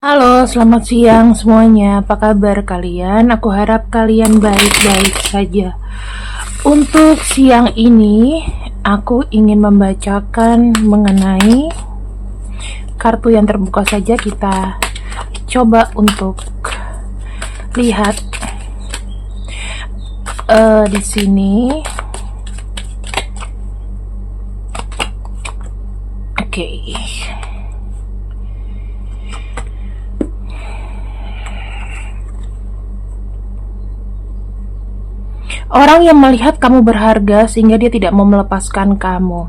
Halo, selamat siang semuanya. Apa kabar kalian? Aku harap kalian baik-baik saja. Untuk siang ini, aku ingin membacakan mengenai kartu yang terbuka saja. Kita coba untuk lihat di sini. Oke. Orang yang melihat kamu berharga sehingga dia tidak mau melepaskan kamu.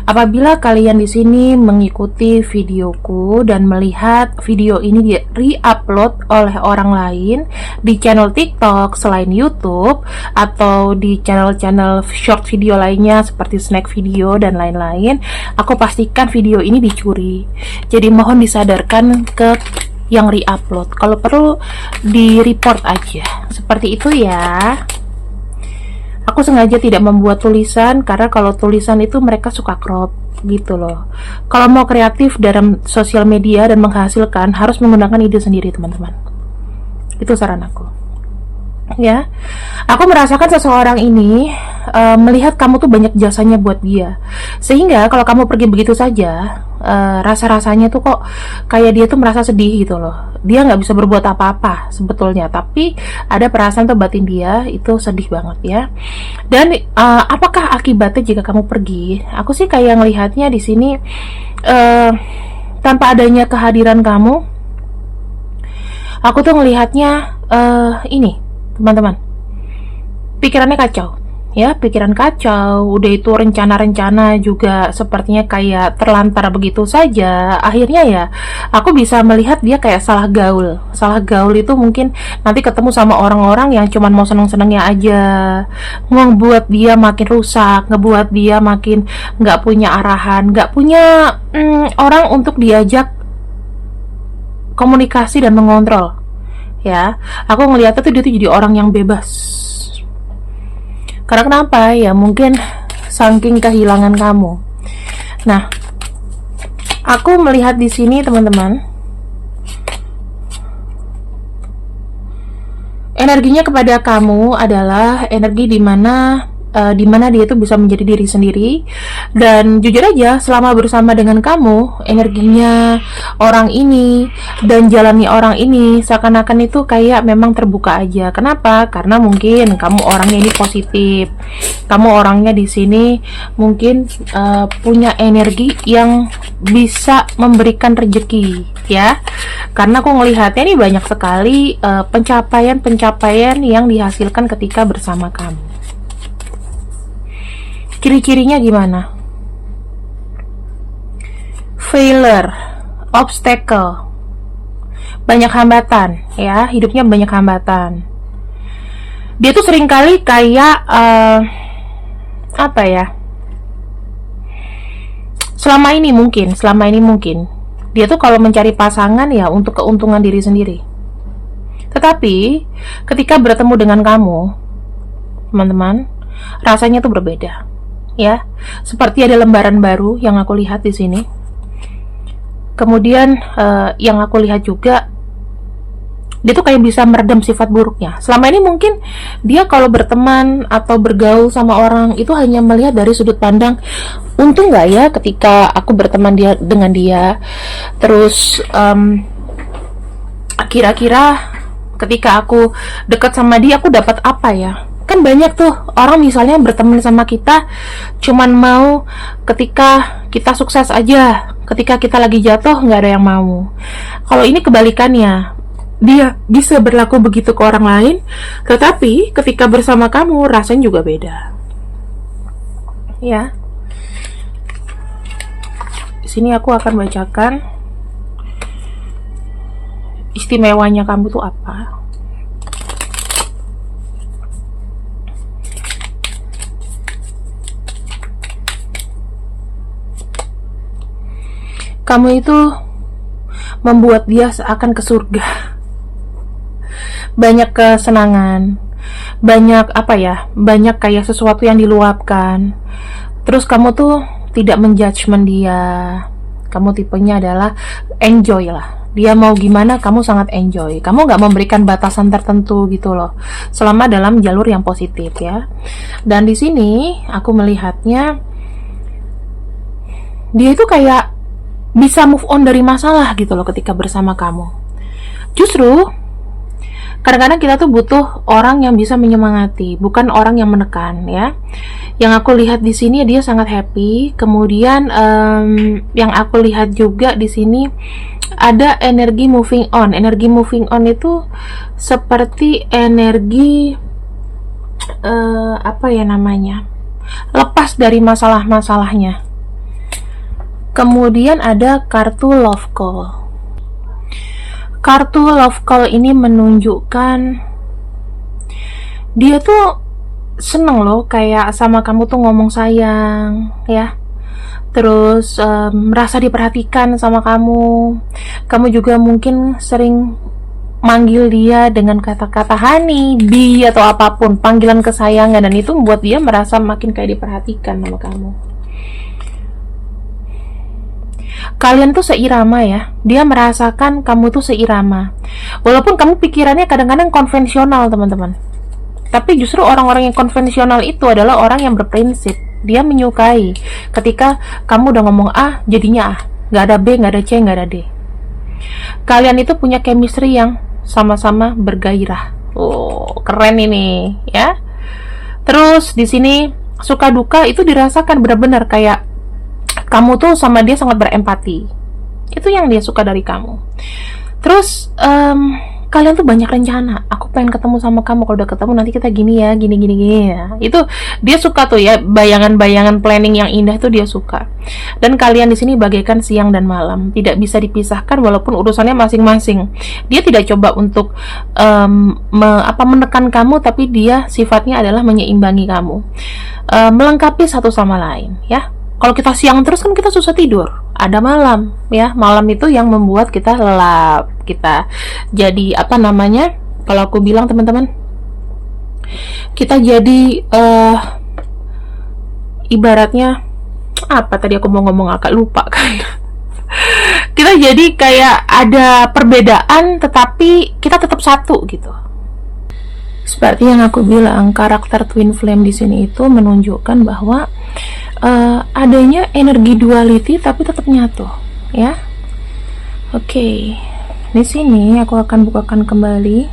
Apabila kalian di sini mengikuti videoku dan melihat video ini di re-upload oleh orang lain di channel TikTok selain YouTube atau di channel-channel short video lainnya seperti snack video dan lain-lain, aku pastikan video ini dicuri. Jadi mohon disadarkan ke yang re-upload. Kalau perlu di-report aja. Seperti itu ya. Aku sengaja tidak membuat tulisan karena kalau tulisan itu mereka suka crop gitu loh. Kalau mau kreatif dalam sosial media dan menghasilkan harus menggunakan ide sendiri, teman-teman. Itu saran aku. Ya, aku merasakan seseorang ini melihat kamu tuh banyak jasanya buat dia, sehingga kalau kamu pergi begitu saja, rasa-rasanya tuh kok kayak dia tuh merasa sedih gitu loh. Dia nggak bisa berbuat apa-apa sebetulnya, tapi ada perasaan tuh batin dia itu sedih banget ya. Dan apakah akibatnya jika kamu pergi? Aku sih kayak ngelihatnya di sini tanpa adanya kehadiran kamu, aku tuh ngelihatnya ini teman-teman, pikirannya kacau ya, pikiran kacau, udah itu rencana-rencana juga sepertinya kayak terlantar begitu saja. Akhirnya ya aku bisa melihat dia kayak salah gaul itu mungkin nanti ketemu sama orang-orang yang cuman mau seneng-senengnya aja, ngebuat dia makin rusak, ngebuat dia makin nggak punya arahan, nggak punya orang untuk diajak komunikasi dan mengontrol. Ya, aku ngeliatnya tuh dia tuh jadi orang yang bebas. Karena kenapa? Ya mungkin saking kehilangan kamu. Nah, aku melihat di sini teman-teman, energinya kepada kamu adalah energi dimana dia itu bisa menjadi diri sendiri. Dan jujur aja, selama bersama dengan kamu, energinya orang ini dan jalani orang ini seakan-akan itu kayak memang terbuka aja. Kenapa? Karena mungkin kamu orangnya ini positif, kamu orangnya di sini mungkin punya energi yang bisa memberikan rezeki ya. Karena aku ngelihatnya ini banyak sekali pencapaian-pencapaian yang dihasilkan ketika bersama kamu. Ciri-cirinya gimana? Failure, obstacle, banyak hambatan ya, hidupnya banyak hambatan. Dia tuh seringkali kayak apa ya, selama ini mungkin dia tuh kalau mencari pasangan ya untuk keuntungan diri sendiri. Tetapi ketika bertemu dengan kamu, teman-teman, rasanya tuh berbeda ya, seperti ada lembaran baru yang aku lihat di sini. Kemudian yang aku lihat juga, dia tuh kayak bisa meredam sifat buruknya. Selama ini mungkin dia kalau berteman atau bergaul sama orang itu hanya melihat dari sudut pandang, untung nggak ya ketika aku berteman dengan dia. Terus kira-kira ketika aku dekat sama dia aku dapat apa ya? Kan banyak tuh orang misalnya berteman sama kita cuman mau ketika kita sukses aja, ketika kita lagi jatuh nggak ada yang mau. Kalau ini kebalikannya, dia bisa berlaku begitu ke orang lain, tetapi ketika bersama kamu rasanya juga beda ya. Di sini aku akan bacakan istimewanya kamu tuh apa. Kamu itu membuat dia seakan ke surga. Banyak kesenangan, banyak apa ya, banyak kayak sesuatu yang diluapkan. Terus kamu tuh tidak menjudgment dia. Kamu tipenya adalah enjoy lah, dia mau gimana kamu sangat enjoy, kamu nggak memberikan batasan tertentu gitu loh, selama dalam jalur yang positif ya. Dan di sini aku melihatnya dia itu kayak bisa move on dari masalah gitu loh ketika bersama kamu. Justru kadang-kadang kita tuh butuh orang yang bisa menyemangati, bukan orang yang menekan ya. Yang aku lihat di sini dia sangat happy. Kemudian yang aku lihat juga di sini ada energi moving on. Energi moving on itu seperti energi apa ya namanya? Lepas dari masalah-masalahnya. Kemudian ada kartu love call. Kartu love call ini menunjukkan dia tuh seneng loh kayak sama kamu tuh ngomong sayang ya, terus merasa diperhatikan sama kamu. Kamu juga mungkin sering manggil dia dengan kata-kata honey, bi atau apapun, panggilan kesayangan, dan itu membuat dia merasa makin kayak diperhatikan sama kamu. Kalian tuh seirama ya, dia merasakan kamu tuh seirama, walaupun kamu pikirannya kadang-kadang konvensional teman-teman. Tapi justru orang-orang yang konvensional itu adalah orang yang berprinsip. Dia menyukai ketika kamu udah ngomong A jadinya A, gak ada B, gak ada C, gak ada D. Kalian itu punya chemistry yang sama-sama bergairah. Oh, keren ini ya. Terus di sini suka duka itu dirasakan benar-benar kayak kamu tuh sama dia sangat berempati. Itu yang dia suka dari kamu. Terus kalian tuh banyak rencana. Aku pengen ketemu sama kamu, kalau udah ketemu nanti kita gini ya, gini ya. Itu dia suka tuh ya, bayangan-bayangan planning yang indah tuh dia suka. Dan kalian di sini bagaikan siang dan malam, tidak bisa dipisahkan walaupun urusannya masing-masing. Dia tidak coba untuk menekan kamu, tapi dia sifatnya adalah menyeimbangi kamu, melengkapi satu sama lain ya. Kalau kita siang terus kan kita susah tidur. Ada malam ya. Malam itu yang membuat kita lelap. Kita jadi apa namanya? Kalau aku bilang teman-teman, kita jadi ibaratnya apa tadi aku mau ngomong agak lupa kan. Kita jadi kayak ada perbedaan tetapi kita tetap satu gitu. Seperti yang aku bilang, karakter twin flame di sini itu menunjukkan bahwa adanya energi duality tapi tetap nyatu, ya. Oke, di sini aku akan bukakan kembali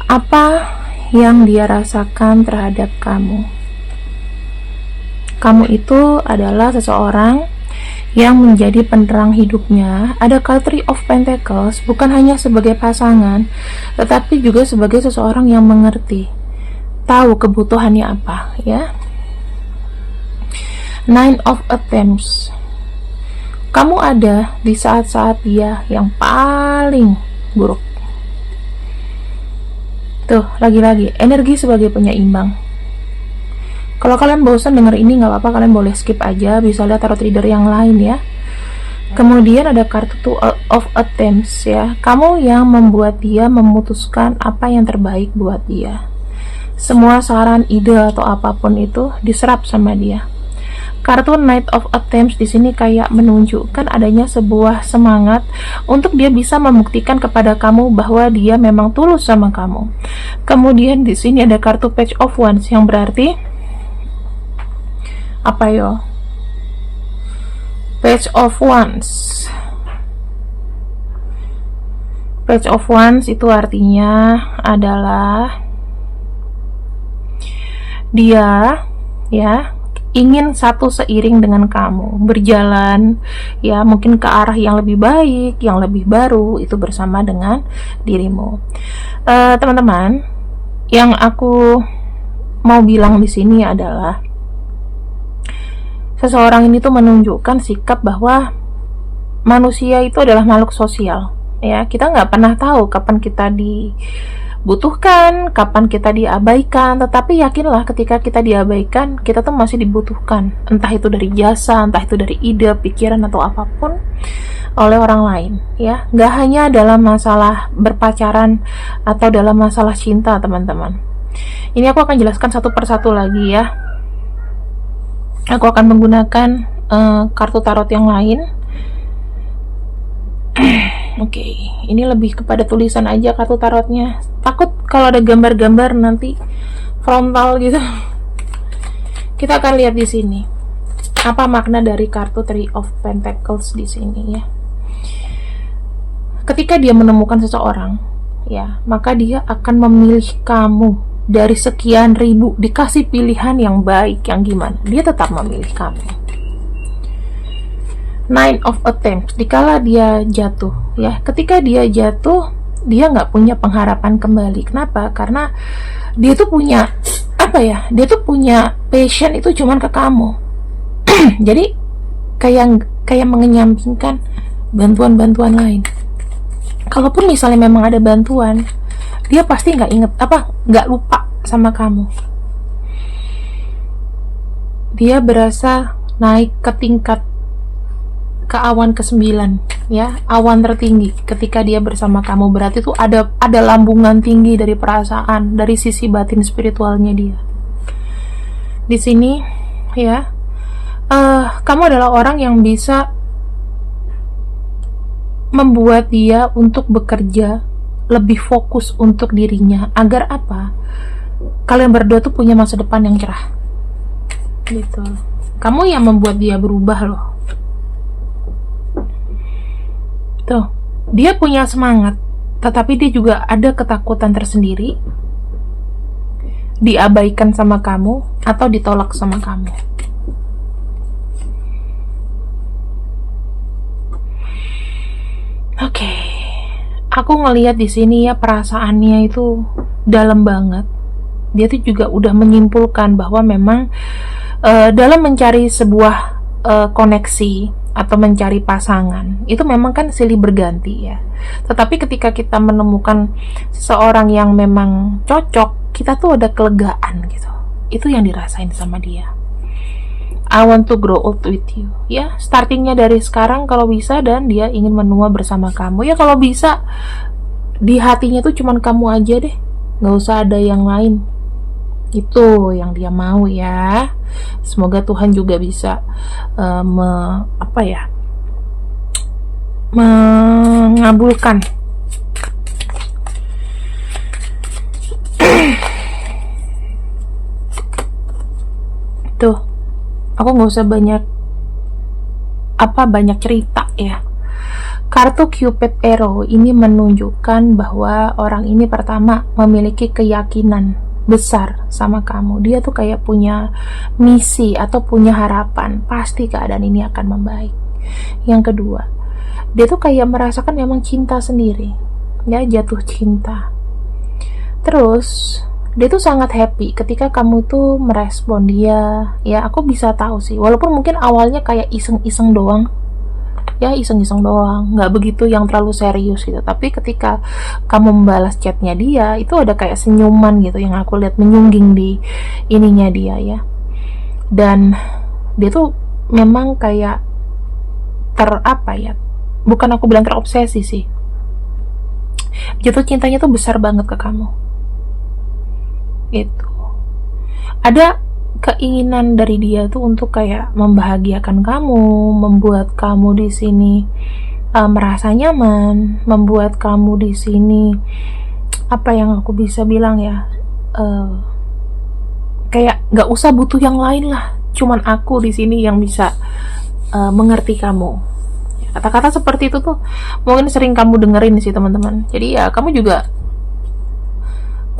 apa yang dia rasakan terhadap kamu. Kamu itu adalah seseorang yang menjadi penerang hidupnya. Ada Three of Pentacles, bukan hanya sebagai pasangan, tetapi juga sebagai seseorang yang mengerti, tahu kebutuhannya apa, ya. Nine of Attempts. Kamu ada di saat-saat dia yang paling buruk. Tuh, lagi-lagi energi sebagai penyeimbang. Kalau kalian bosan denger ini nggak apa-apa, kalian boleh skip aja, bisa lihat tarot reader yang lain ya. Kemudian ada kartu Two of Attempts ya. Kamu yang membuat dia memutuskan apa yang terbaik buat dia. Semua saran, ide atau apapun itu diserap sama dia. Kartu Knight of Attempts di sini kayak menunjukkan adanya sebuah semangat untuk dia bisa membuktikan kepada kamu bahwa dia memang tulus sama kamu. Kemudian di sini ada kartu Page of Wands yang berarti apa yo? Page of Wands. Page of Wands itu artinya adalah dia ya ingin satu seiring dengan kamu, berjalan ya mungkin ke arah yang lebih baik, yang lebih baru, itu bersama dengan dirimu. Teman-teman, yang aku mau bilang di sini adalah seseorang ini tuh menunjukkan sikap bahwa manusia itu adalah makhluk sosial ya. Kita nggak pernah tahu kapan kita dibutuhkan, kapan kita diabaikan, tetapi yakinlah ketika kita diabaikan, kita tuh masih dibutuhkan, entah itu dari jasa, entah itu dari ide, pikiran atau apapun oleh orang lain ya. Nggak hanya dalam masalah berpacaran atau dalam masalah cinta teman-teman. Ini aku akan jelaskan satu persatu lagi ya. Aku akan menggunakan kartu tarot yang lain. Oke, ini lebih kepada tulisan aja kartu tarotnya. Takut kalau ada gambar-gambar nanti frontal gitu. Kita akan lihat di sini. Apa makna dari kartu Three of Pentacles di sini ya? Ketika dia menemukan seseorang, ya, maka dia akan memilih kamu dari sekian ribu, dikasih pilihan yang baik, yang gimana, dia tetap memilih kamu. Nine of Attempts, dikala dia jatuh, ya, ketika dia jatuh, dia nggak punya pengharapan kembali. Kenapa? Karena dia tuh punya apa ya? Dia tuh punya passion itu cuman ke kamu. Jadi kayak mengenyampingkan bantuan-bantuan lain. Kalaupun misalnya memang ada bantuan, dia pasti nggak lupa sama kamu. Dia berasa naik ke tingkat ke awan ke-9, ya, awan tertinggi ketika dia bersama kamu. Berarti tuh ada lambungan tinggi dari perasaan, dari sisi batin spiritualnya dia. Di sini, ya, kamu adalah orang yang bisa membuat dia untuk bekerja lebih fokus untuk dirinya. Agar apa? Kalian berdua tuh punya masa depan yang cerah. Gitu. Kamu yang membuat dia berubah loh. Tuh, dia punya semangat, tetapi dia juga ada ketakutan tersendiri, diabaikan sama kamu atau ditolak sama kamu. Oke, aku ngelihat di sini ya, perasaannya itu dalam banget. Dia tuh juga udah menyimpulkan bahwa memang dalam mencari sebuah koneksi atau mencari pasangan itu memang kan silih berganti ya. Tetapi ketika kita menemukan seseorang yang memang cocok, kita tuh ada kelegaan gitu. Itu yang dirasain sama dia. I want to grow old with you, ya, startingnya dari sekarang kalau bisa, dan dia ingin menua bersama kamu, ya, kalau bisa di hatinya tuh cuman kamu aja deh, nggak usah ada yang lain. Itu yang dia mau ya. Semoga Tuhan juga bisa mengabulkan. Tuh, aku nggak usah banyak cerita ya. Kartu Cupid Arrow ini menunjukkan bahwa orang ini pertama memiliki keyakinan besar sama kamu. Dia tuh kayak punya misi atau punya harapan, pasti keadaan ini akan membaik. Yang kedua, dia tuh kayak merasakan memang cinta sendiri, ya, jatuh cinta. Terus dia tuh sangat happy ketika kamu tuh merespon dia. Ya, aku bisa tahu sih, walaupun mungkin awalnya kayak iseng-iseng doang, ya, iseng-iseng doang, nggak begitu yang terlalu serius gitu. Tapi ketika kamu membalas chatnya dia, itu ada kayak senyuman gitu yang aku lihat menyungging di ininya dia ya. Dan dia tuh memang kayak bukan aku bilang terobsesi sih, jatuh cintanya tuh besar banget ke kamu. Itu ada keinginan dari dia tuh untuk kayak membahagiakan kamu, membuat kamu di sini merasa nyaman, membuat kamu di sini apa yang aku bisa bilang ya, kayak nggak usah butuh yang lain lah, cuman aku di sini yang bisa mengerti kamu. Kata-kata seperti itu tuh mungkin sering kamu dengerin sih teman-teman. Jadi ya kamu juga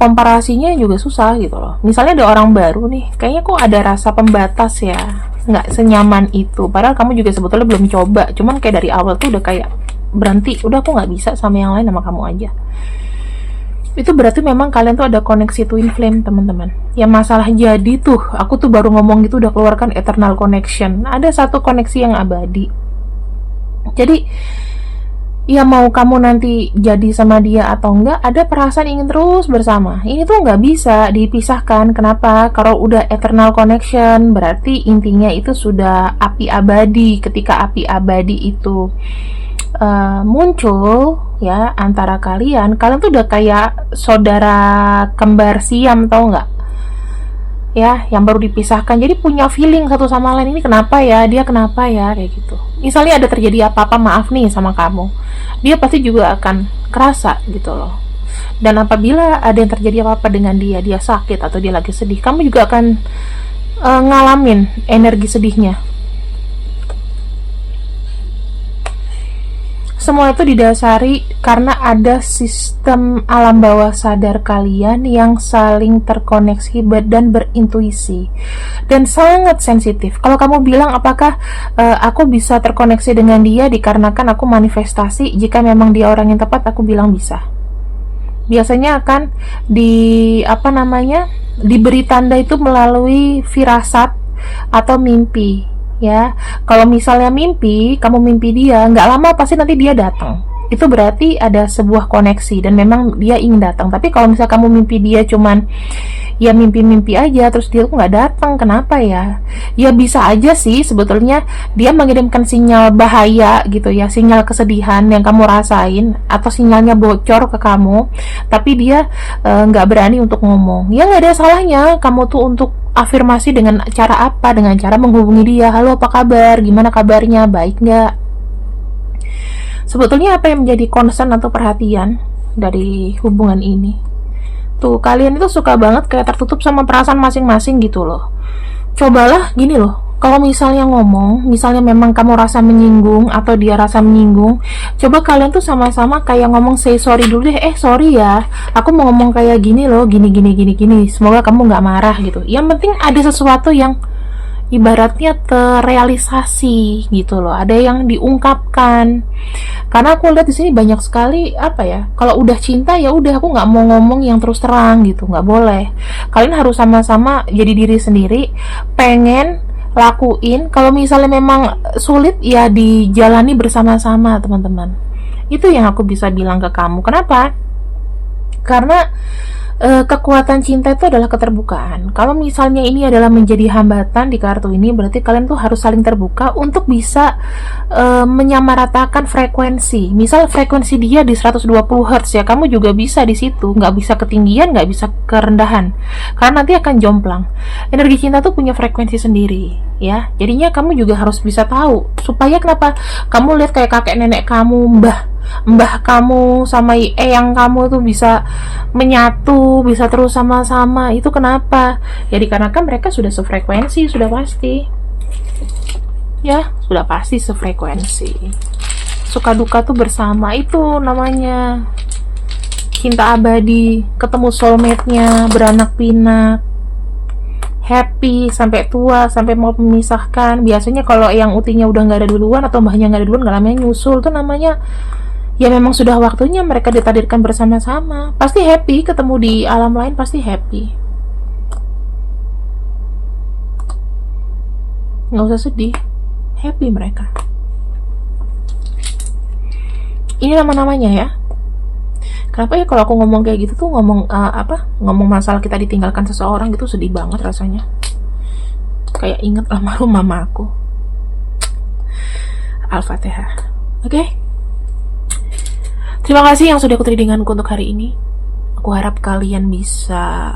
komparasinya juga susah gitu loh. Misalnya ada orang baru nih, kayaknya kok ada rasa pembatas ya, nggak senyaman itu. Padahal kamu juga sebetulnya belum coba, cuman kayak dari awal tuh udah kayak berhenti, udah aku nggak bisa sama yang lain, sama kamu aja. Itu berarti memang kalian tuh ada koneksi twin flame teman-teman. Ya masalah jadi tuh, aku tuh baru ngomong gitu udah keluarkan eternal connection. Ada satu koneksi yang abadi. Jadi ya mau kamu nanti jadi sama dia atau enggak, ada perasaan ingin terus bersama. Ini tuh nggak bisa dipisahkan. Kenapa? Kalau udah eternal connection, berarti intinya itu sudah api abadi. Ketika api abadi itu muncul ya antara kalian tuh udah kayak saudara kembar siam, tau nggak? Ya, yang baru dipisahkan, jadi punya feeling satu sama lain. Ini kenapa ya, dia kenapa ya, kayak gitu. Misalnya ada terjadi apa-apa, maaf nih sama kamu, dia pasti juga akan kerasa gitu loh. Dan apabila ada yang terjadi apa-apa dengan dia sakit atau dia lagi sedih, kamu juga akan ngalamin energi sedihnya. Semua itu didasari karena ada sistem alam bawah sadar kalian yang saling terkoneksi dan berintuisi dan sangat sensitif. Kalau kamu bilang apakah aku bisa terkoneksi dengan dia dikarenakan aku manifestasi, jika memang dia orang yang tepat, aku bilang bisa. Biasanya akan diberi tanda itu melalui firasat atau mimpi. Ya, kalau misalnya kamu mimpi dia, nggak lama pasti nanti dia datang. Itu berarti ada sebuah koneksi dan memang dia ingin datang. Tapi kalau misalnya kamu mimpi dia cuman ya mimpi-mimpi aja, terus dia tuh nggak datang, kenapa ya? Ya bisa aja sih sebetulnya dia mengirimkan sinyal bahaya gitu ya, sinyal kesedihan yang kamu rasain atau sinyalnya bocor ke kamu, tapi dia nggak berani untuk ngomong. Ya nggak ada salahnya kamu tuh untuk afirmasi dengan cara apa? Dengan cara menghubungi dia. Halo, apa kabar? Gimana kabarnya? Baik nggak? Sebetulnya apa yang menjadi concern atau perhatian dari hubungan ini? Tuh, kalian itu suka banget kayak tertutup sama perasaan masing-masing gitu loh. Cobalah gini loh, kalau misalnya ngomong, misalnya memang kamu rasa menyinggung atau dia rasa menyinggung, coba kalian tuh sama-sama kayak ngomong say sorry dulu deh. Sorry ya, aku mau ngomong kayak gini loh, gini. Semoga kamu nggak marah gitu. Yang penting ada sesuatu yang ibaratnya terrealisasi gitu loh, ada yang diungkapkan. Karena aku lihat di sini banyak sekali kalau udah cinta ya udah, aku nggak mau ngomong yang terus terang gitu, nggak boleh. Kalian harus sama-sama jadi diri sendiri, pengen lakuin. Kalau misalnya memang sulit ya dijalani bersama-sama teman-teman. Itu yang aku bisa bilang ke kamu. Kenapa? Karena kekuatan cinta itu adalah keterbukaan. Kalau misalnya ini adalah menjadi hambatan di kartu ini, berarti kalian tuh harus saling terbuka untuk bisa menyamaratakan frekuensi. Misal frekuensi dia di 120 Hz ya, kamu juga bisa di situ. Nggak bisa ketinggian, nggak bisa kerendahan, karena nanti akan jomplang. Energi cinta tuh punya frekuensi sendiri ya. Jadinya kamu juga harus bisa tahu, supaya kenapa kamu lihat kayak kakek nenek kamu, mbah kamu sama eyang kamu tuh bisa menyatu, bisa terus sama-sama. Itu kenapa? Ya dikarenakan mereka sudah sefrekuensi, sudah pasti. Ya, sudah pasti sefrekuensi. Suka duka tuh bersama, itu namanya cinta abadi, ketemu soulmate-nya, beranak pinak, happy sampai tua, sampai mau memisahkan. Biasanya kalau yang utinya udah nggak ada duluan atau mbahnya nggak ada duluan, nggak namanya nyusul, tuh namanya ya memang sudah waktunya mereka ditakdirkan bersama-sama. Pasti happy, ketemu di alam lain pasti happy. Nggak usah sedih, happy mereka. Ini nama-namanya ya. Kenapa ya kalau aku ngomong kayak gitu tuh ngomong masalah kita ditinggalkan seseorang gitu, sedih banget rasanya. Kayak inget almarhum mama aku. Al-Fatihah. Oke? Terima kasih yang sudah ikut readinganku untuk hari ini. Aku harap kalian bisa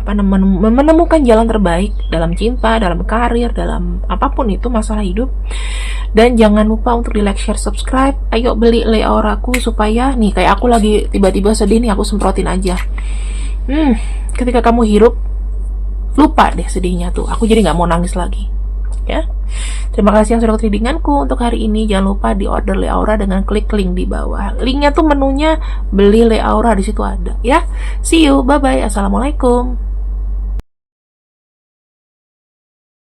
menemukan jalan terbaik dalam cinta, dalam karir, dalam apapun itu masalah hidup. Dan jangan lupa untuk di like, share, subscribe. Ayo beli Le Auraku supaya nih kayak aku lagi tiba-tiba sedih nih, aku semprotin aja. Ketika kamu hirup, lupa deh sedihnya tuh. Aku jadi nggak mau nangis lagi. Ya. Terima kasih yang sudah ikut readinganku untuk hari ini. Jangan lupa di order Le Aura dengan klik link di bawah. Linknya tuh menunya beli Le Aura, di situ ada ya. See you, bye bye. Assalamualaikum.